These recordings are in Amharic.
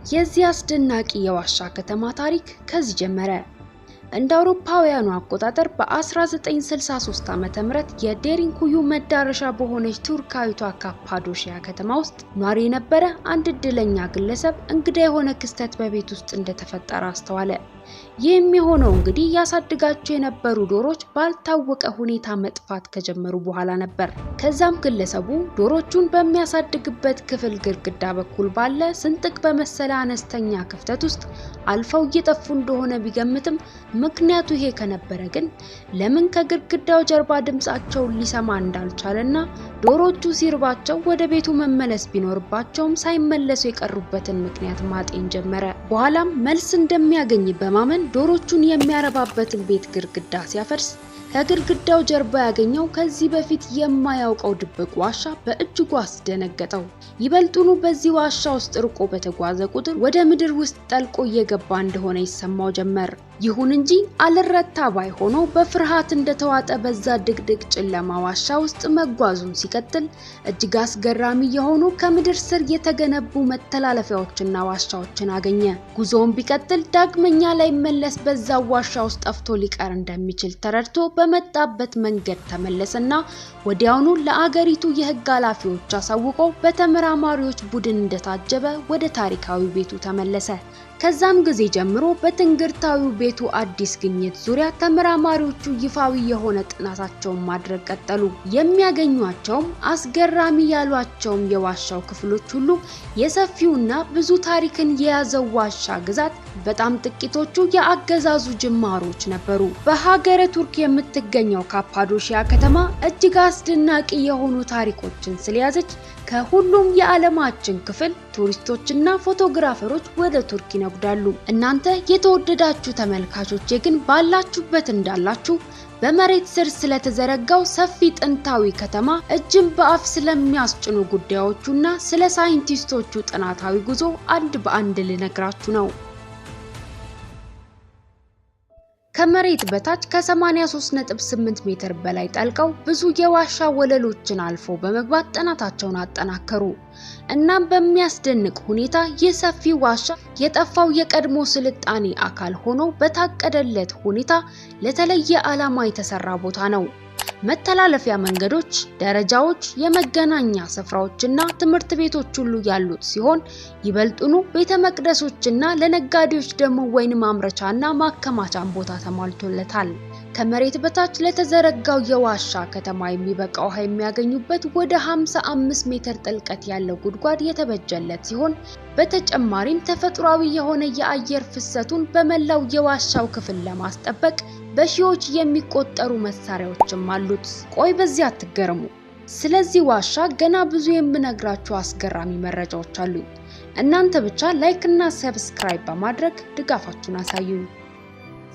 የዚህ አስደናቂ የዋሻ ከተማ ታሪክ ከዚህ ጀመረ። እንደ አውሮፓውያኑ አቆጣጠር በ1963 ዓመተ ምህረት የዴሪንኩዩ መዳረሻ በሆነች ቱርካዊቷ ካፓዶሺያ ከተማ ውስጥ ኗሪ የነበረ አንድ እድለኛ ግለሰብ እንግዳ የሆነ ክስተት በቤት ውስጥ እንደተፈጠረ አስተዋለ። ይህም የሆነው እንግዲህ ያሳድጋቸው የነበሩ ዶሮች ባልታወቀ ሁኔታ መጥፋት ከጀመሩ በኋላ ነበር። ከዛም ግለሰቡ ዶሮቹን በሚያሳድግበት ክፍል ግድግዳ በኩል ባለ ስንጥቅ በመሰለ አነስተኛ ክፍተት ውስጥ አልፈው እየጠፉ እንደሆነ ቢገምትም ምክንያቱ ይሄ ከነበረ ግን ለምን ከግድግዳው ጀርባ ድምጻቸውን ሊሰማ እንዳልቻለና ዶሮቹ ሲርባቸው ወደ ቤቱ መመለስ ቢኖርባቸውም ሳይመለሱ የቀሩበትን ምክንያት ማጤን ጀመረ። በኋላም መልስ እንደሚያገኝ በማመን ዶሮቹን የሚያረባበትን ቤት ግድግዳ ሲያፈርስ ከግድግዳው ጀርባ ያገኘው ከዚህ በፊት የማያውቀው ድብቅ ዋሻ በእጅጉ አስደነገጠው። ይበልጡኑ በዚህ ዋሻ ውስጥ ርቆ በተጓዘ ቁጥር ወደ ምድር ውስጥ ጠልቆ እየገባ እንደሆነ ይሰማው ጀመር። ይሁን እንጂ አልረታ ባይ ሆኖ በፍርሃት እንደተዋጠ በዛ ድቅድቅ ጨለማ ዋሻ ውስጥ መጓዙን ሲቀጥል እጅግ አስገራሚ የሆኑ ከምድር ስር የተገነቡ መተላለፊያዎችና ዋሻዎችን አገኘ። ጉዞውን ቢቀጥል ዳግመኛ ላይ መለስ በዛ ዋሻ ውስጥ ጠፍቶ ሊቀር እንደሚችል ተረድቶ በመጣበት መንገድ ተመለሰና ወዲያውኑ ለአገሪቱ የሕግ ኃላፊዎች አሳውቆ በተመራማሪዎች ቡድን እንደታጀበ ወደ ታሪካዊ ቤቱ ተመለሰ። ከዛም ጊዜ ጀምሮ በትንግርታዊው ቤቱ አዲስ ግኝት ዙሪያ ተመራማሪዎቹ ይፋዊ የሆነ ጥናታቸውን ማድረግ ቀጠሉ። የሚያገኟቸውም አስገራሚ ያሏቸውም የዋሻው ክፍሎች ሁሉ የሰፊውና ብዙ ታሪክን የያዘው ዋሻ ግዛት በጣም ጥቂቶቹ የአገዛዙ ጅማሮች ነበሩ። በሀገረ ቱርክ የምትገኘው ካፓዶሺያ ከተማ እጅግ አስደናቂ የሆኑ ታሪኮችን ስለያዘች ከሁሉም የዓለማችን ክፍል ቱሪስቶችና ፎቶግራፈሮች ወደ ቱርክ ይነጉዳሉ። እናንተ የተወደዳችሁ ተመልካቾቼ ግን ባላችሁበት እንዳላችሁ በመሬት ስር ስለተዘረጋው ሰፊ ጥንታዊ ከተማ እጅን በአፍ ስለሚያስጭኑ ጉዳዮቹና ስለ ሳይንቲስቶቹ ጥናታዊ ጉዞ አንድ በአንድ ልነግራችሁ ነው። ከመሬት በታች ከ83.8 ሜትር በላይ ጠልቀው ብዙ የዋሻ ወለሎችን አልፎ በመግባት ጥናታቸውን አጠናከሩ። እናም በሚያስደንቅ ሁኔታ ይህ ሰፊ ዋሻ የጠፋው የቀድሞ ስልጣኔ አካል ሆኖ በታቀደለት ሁኔታ ለተለየ ዓላማ የተሰራ ቦታ ነው። መተላለፊያ መንገዶች፣ ደረጃዎች፣ የመገናኛ ስፍራዎችና ትምህርት ቤቶች ሁሉ ያሉት ሲሆን ይበልጡኑ ቤተ መቅደሶችና ለነጋዴዎች ደግሞ ወይን ማምረቻና ማከማቻን ቦታ ተሟልቶለታል። ከመሬት በታች ለተዘረጋው የዋሻ ከተማ የሚበቃ ውሃ የሚያገኙበት ወደ 55 ሜትር ጥልቀት ያለው ጉድጓድ የተበጀለት ሲሆን በተጨማሪም ተፈጥሯዊ የሆነ የአየር ፍሰቱን በመላው የዋሻው ክፍል ለማስጠበቅ በሺዎች የሚቆጠሩ መሳሪያዎችም አሉት። ቆይ በዚህ አትገረሙ። ስለዚህ ዋሻ ገና ብዙ የምነግራችሁ አስገራሚ መረጃዎች አሉ። እናንተ ብቻ ላይክ እና ሰብስክራይብ በማድረግ ድጋፋችሁን አሳዩኝ።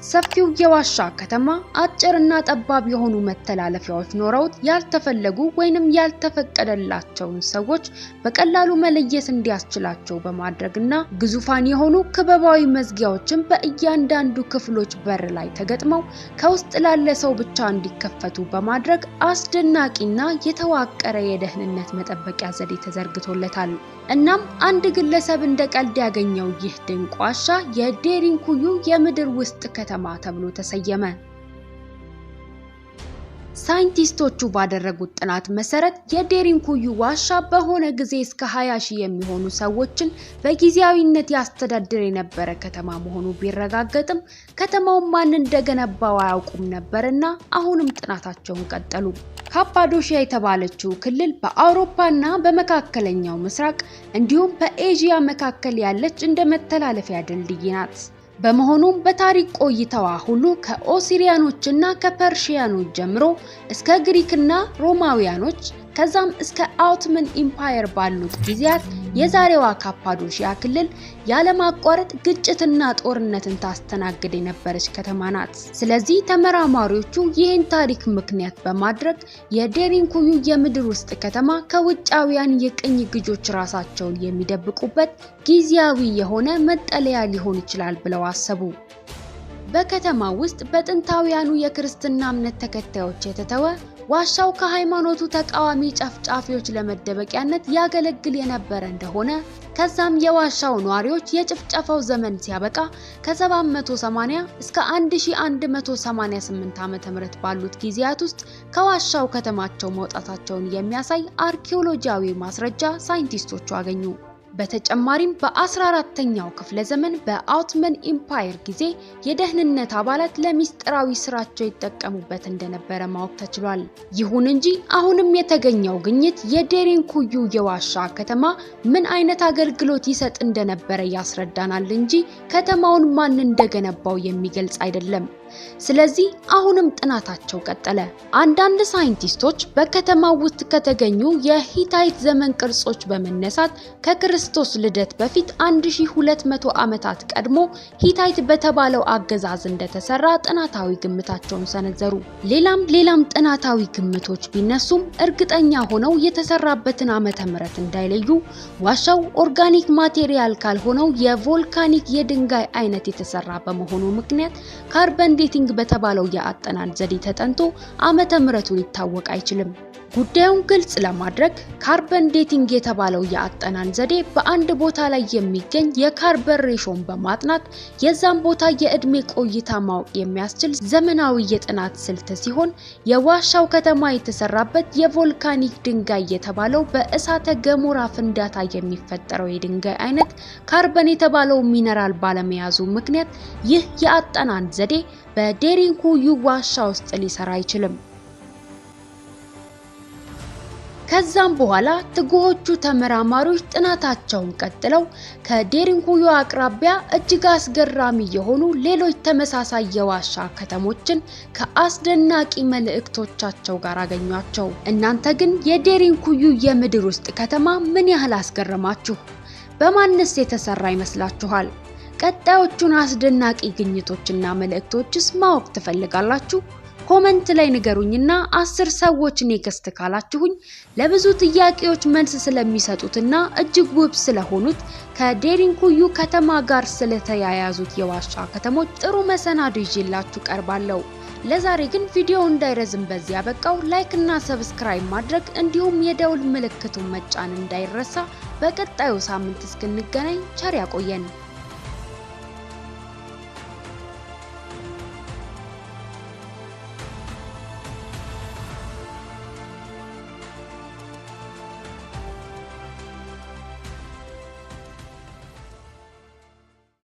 ሰፊው የዋሻ ከተማ አጭርና ጠባብ የሆኑ መተላለፊያዎች ኖረውት ያልተፈለጉ ወይንም ያልተፈቀደላቸውን ሰዎች በቀላሉ መለየት እንዲያስችላቸው በማድረግና ግዙፋን የሆኑ ክበባዊ መዝጊያዎችን በእያንዳንዱ ክፍሎች በር ላይ ተገጥመው ከውስጥ ላለ ሰው ብቻ እንዲከፈቱ በማድረግ አስደናቂና የተዋቀረ የደህንነት መጠበቂያ ዘዴ ተዘርግቶለታል። እናም አንድ ግለሰብ እንደ ቀልድ ያገኘው ይህ ድንቅ ዋሻ የዴሪንኩዩ የምድር ውስጥ ከተማ ተብሎ ተሰየመ። ሳይንቲስቶቹ ባደረጉት ጥናት መሰረት የዴሪንኩዩ ዋሻ በሆነ ጊዜ እስከ 20 ሺህ የሚሆኑ ሰዎችን በጊዜያዊነት ያስተዳድር የነበረ ከተማ መሆኑ ቢረጋገጥም ከተማውን ማን እንደገነባው አያውቁም ነበርና አሁንም ጥናታቸውን ቀጠሉ። ካፓዶሺያ የተባለችው ክልል በአውሮፓና በመካከለኛው ምስራቅ እንዲሁም በኤዥያ መካከል ያለች እንደ መተላለፊያ ድልድይ ናት። በመሆኑም በታሪክ ቆይታዋ ሁሉ ከኦሲሪያኖችና ከፐርሺያኖች ጀምሮ እስከ ግሪክና ሮማውያኖች ከዛም እስከ ኦቶማን ኢምፓየር ባሉት ጊዜያት የዛሬዋ ካፓዶሺያ ክልል ያለማቋረጥ ግጭትና ጦርነትን ታስተናግድ የነበረች ከተማ ናት። ስለዚህ ተመራማሪዎቹ ይህን ታሪክ ምክንያት በማድረግ የዴሪንኩዩ የምድር ውስጥ ከተማ ከውጫውያን የቅኝ ግዦች ራሳቸውን የሚደብቁበት ጊዜያዊ የሆነ መጠለያ ሊሆን ይችላል ብለው አሰቡ። በከተማ ውስጥ በጥንታውያኑ የክርስትና እምነት ተከታዮች የተተወ ዋሻው ከሃይማኖቱ ተቃዋሚ ጨፍጫፊዎች ለመደበቂያነት ያገለግል የነበረ እንደሆነ ከዛም የዋሻው ነዋሪዎች የጭፍጨፋው ዘመን ሲያበቃ ከ780 እስከ 1188 ዓመተ ምህረት ባሉት ጊዜያት ውስጥ ከዋሻው ከተማቸው መውጣታቸውን የሚያሳይ አርኪኦሎጂያዊ ማስረጃ ሳይንቲስቶቹ አገኙ። በተጨማሪም በ14ኛው ክፍለ ዘመን በኦቶማን ኢምፓየር ጊዜ የደህንነት አባላት ለሚስጥራዊ ስራቸው ይጠቀሙበት እንደነበረ ማወቅ ተችሏል። ይሁን እንጂ አሁንም የተገኘው ግኝት የዴሪንኩዩ የዋሻ ከተማ ምን አይነት አገልግሎት ይሰጥ እንደነበረ ያስረዳናል እንጂ ከተማውን ማን እንደገነባው የሚገልጽ አይደለም። ስለዚህ አሁንም ጥናታቸው ቀጠለ። አንዳንድ ሳይንቲስቶች በከተማው ውስጥ ከተገኙ የሂታይት ዘመን ቅርጾች በመነሳት ከክርስቶስ ልደት በፊት 1200 ዓመታት ቀድሞ ሂታይት በተባለው አገዛዝ እንደተሰራ ጥናታዊ ግምታቸውን ሰነዘሩ። ሌላም ጥናታዊ ግምቶች ቢነሱም እርግጠኛ ሆነው የተሰራበትን ዓመተ ምህረት እንዳይለዩ ዋሻው ኦርጋኒክ ማቴሪያል ካልሆነው የቮልካኒክ የድንጋይ አይነት የተሰራ በመሆኑ ምክንያት ካርበን ዴቲንግ በተባለው የአጠናን ዘዴ ተጠንቶ ዓመተ ምህረቱ ሊታወቅ አይችልም። ጉዳዩን ግልጽ ለማድረግ ካርበን ዴቲንግ የተባለው የአጠናን ዘዴ በአንድ ቦታ ላይ የሚገኝ የካርበን ሬሾን በማጥናት የዛን ቦታ የእድሜ ቆይታ ማወቅ የሚያስችል ዘመናዊ የጥናት ስልት ሲሆን የዋሻው ከተማ የተሰራበት የቮልካኒክ ድንጋይ የተባለው በእሳተ ገሞራ ፍንዳታ የሚፈጠረው የድንጋይ አይነት ካርበን የተባለው ሚነራል ባለመያዙ ምክንያት ይህ የአጠናን ዘዴ በዴሪንኩዩ ዋሻ ውስጥ ሊሰራ አይችልም። ከዛም በኋላ ትጉሆቹ ተመራማሪዎች ጥናታቸውን ቀጥለው ከዴሪንኩዩ አቅራቢያ እጅግ አስገራሚ የሆኑ ሌሎች ተመሳሳይ የዋሻ ከተሞችን ከአስደናቂ መልእክቶቻቸው ጋር አገኟቸው። እናንተ ግን የዴሪንኩዩ የምድር ውስጥ ከተማ ምን ያህል አስገረማችሁ? በማንስ የተሰራ ይመስላችኋል? ቀጣዮቹን አስደናቂ ግኝቶችና መልእክቶችስ ማወቅ ትፈልጋላችሁ? ኮሜንት ላይ ንገሩኝና 10 ሰዎች ኔክስት ካላችሁኝ ለብዙ ጥያቄዎች መልስ ስለሚሰጡትና እጅግ ውብ ስለሆኑት ከዴሪንኩዩ ከተማ ጋር ስለተያያዙት የዋሻ ከተሞች ጥሩ መሰናዶ ይዤላችሁ ቀርባለሁ። ለዛሬ ግን ቪዲዮ እንዳይረዝም በዚህ ያበቃው። ላይክ እና ሰብስክራይብ ማድረግ እንዲሁም የደውል ምልክቱን መጫን እንዳይረሳ። በቀጣዩ ሳምንት እስክንገናኝ ቸር ያቆየን።